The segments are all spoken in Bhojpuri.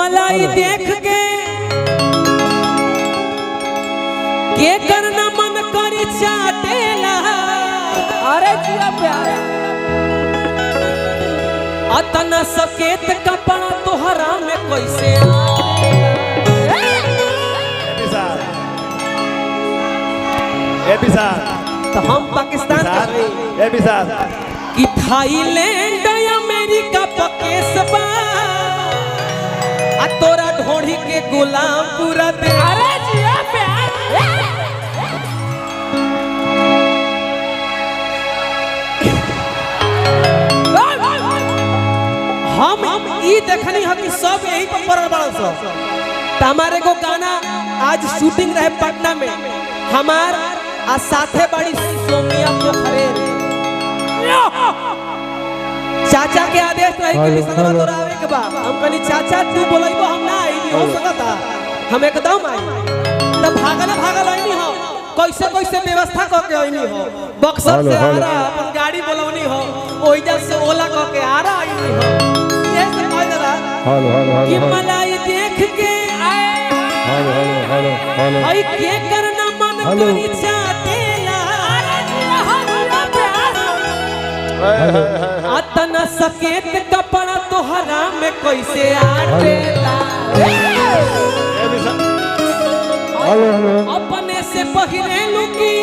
मलाई देख के करना मन करी चाटेला। अरे जिया प्यार अतना सकेत कपड़ा तोहरा में कैसे तो हम पाकिस्तान कि थाईलैंड अमेरिका पकेसबा आ तोरा ढोढ़ी के गुलाम पूरा दे। अरे जिया प्यार हम ई देखनी हम सब यही पर पड़ल बड़ा सब। हमारे को गाना आज शूटिंग रहे पटना में हमार आ साथे बड़ी सोमिया पोखरे चाचा के आदेश रही कि बिसनवा तोरा आवे के बा। हम कहनी चाचा तू बोलइबो हम ना आई हो सकता हम एकदम आई तब भागल आईनी हो कैसे कैसे व्यवस्था क के आईनी हो बक्सर से आ रहा अपन गाड़ी बोलवनी हो ओइजा से ओला क के आ रहा आईनी हो ये से कह दरा कि मलाई देख के हेलो आई के करना मन करी चाटेला। अतना सकेत कपड़ा तोहरा में कैसे आटेला। अपने से पहिले लुकी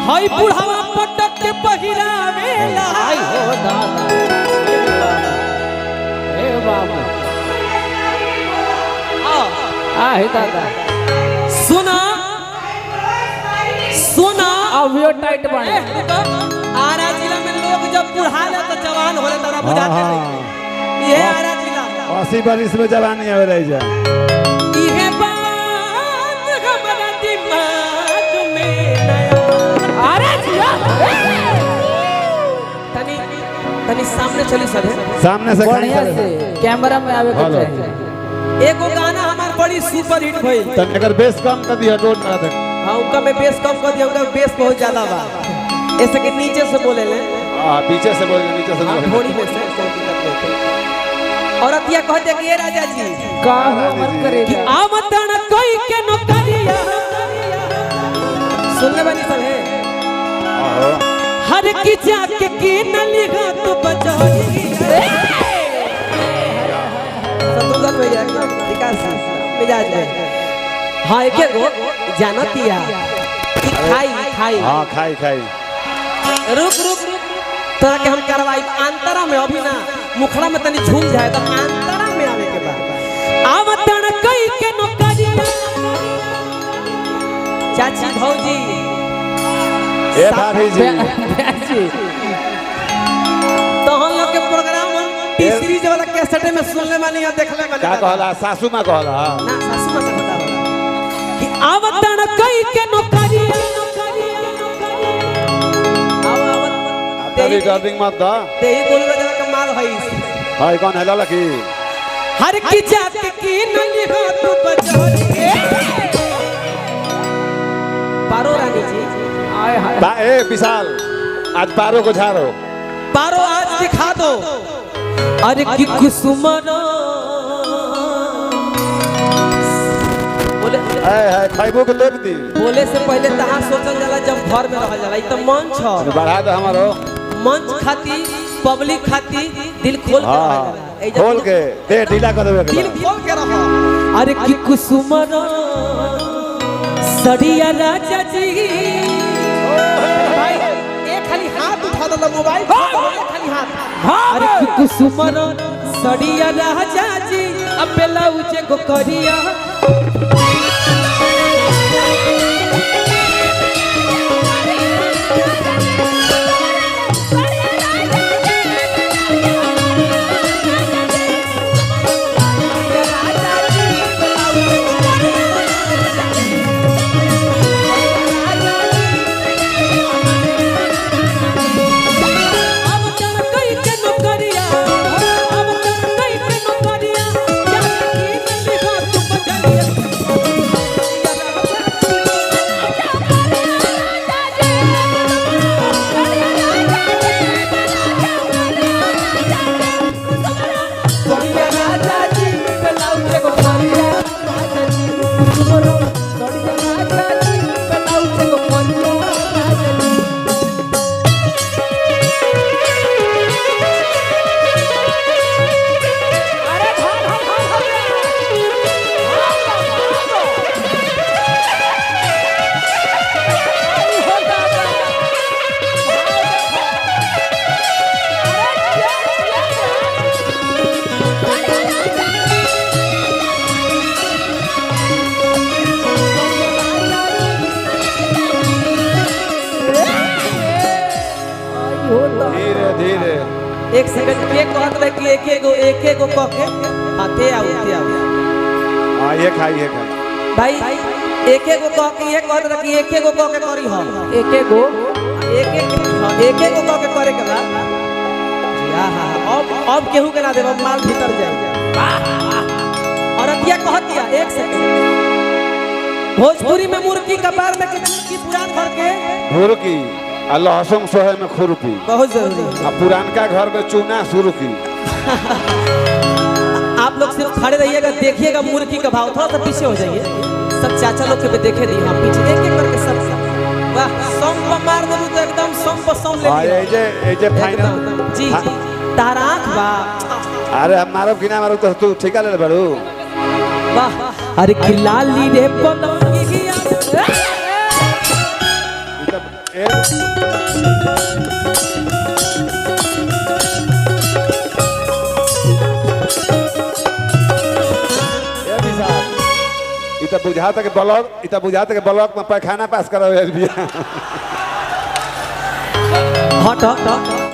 हाय बुढ़ावा पटक के पहिरावेला। आई हो दादा ए बाबू आ दादा सुना सुना अभियो टाइट बने। आरा जिला में लोग जब बुढ़ा ले तो जवान होले तोरा बुझाते नहीं। ये आरा जिला 80 बरिस में जवानी आवे रह जा। इहे बात हमरा दिमाग में नया। अरे जिया तनी सामने चली सर सामने से बढ़िया से कैमरा में आवे के चाहिए। एगो गाना हमार बड़ी सुपर हिट भइल तन अगर बेस कम कर दिया डोट मारा दे। हां उनका मैं बेस कम कर दिया उनका बेस बहुत ज्यादा बा ऐसे कि नीचे से बोले ले हां पीछे से बोल नीचे से बोल थोड़ी में से कोई दिक्कत नहीं। और अतिया कहते कि ये राजा जी का हो मत करे कि आवतन कोई के नौकरिया सुनने वाली सब है हर की जाके की न लिखा तो बजाई सतुगत भैया विकास मिजाज में हां एक गो जानतिया कि खाई हां खाई रुक तोरा के हम करवाई अंतरा में अभी ना मुखड़ा में तनी झूम जाए तो अंतरा में आवे के बाद आवतन कई के नौकरिया। चाची भौजी ए भाभी जी तो हम लोग के प्रोग्राम टी सीरीज वाला कैसेट में सुनले मानी या देखले मानी का कहला सासू मां कहला ना सासू मां से बताओ कि आवतन कई के नौकरिया तेरी डबिंग मत दा तेही गोल बजा के माल हई हाय कौन है लाला की हर की जाके की नली हाथ बजाई पारो रानी जी आए हाय बा ए विशाल आज पारो को झाड़ो पारो आज दिखा दो। अरे कि कुसुमरा बोले है खाइबो के लोग दी बोले से पहले तहां सोचल जाला जब घर में रहल जाला ई त मंच छ बढ़ा दे हमारो मंच खाती पब्लिक खाती दिल खोल के रहल जाला खोल के दे ढीला कर देबे दिल खोल के रहो। अरे कि कुसुमरा सड़िया राजा जी भाई एक खाली हाथ उठा दो मोबाइल खाली हाथ। अरे कि कुसुमरा सड़िया राजा जी अब ब्लाउज को करिया एक सेकंड के कहत रहे कि एक गो क के हाथे आओ हाँ ये खाई भाई एक गो क के ये कहत रहे कि एक गो क के करी हम एक गो एक गो क के करे के बा जी हां अब केहू के ना देब माल भीतर जाए और अतिया कहत दिया एक सेकंड भोजपुरी में मुर्गी कपार में के चुटकी पुरान घर के घुरकी आ लहसुन सोहे में खुरपी बहुत जरूरी है। आ पुरानका घर में चूना सुरकी। आप लोग सिर्फ खड़े रहिएगा देखिएगा मुर्गी का भाव थोड़ा सा पीछे हो जाइए सब चाचा लोग के भी देखे दी हम पीछे एक करके सब वाह सम पर मार देबू तो एकदम सम पर सम ले हाँ ये जे फाइनल जी तारा आंख बा अरे हम मारो कि ना मारो तो तू ठेका ले बड़ू वाह अरे कि लाली रे पलंगी गिया इतना बुझाता के ब्लॉक में पैखाना पास करो हट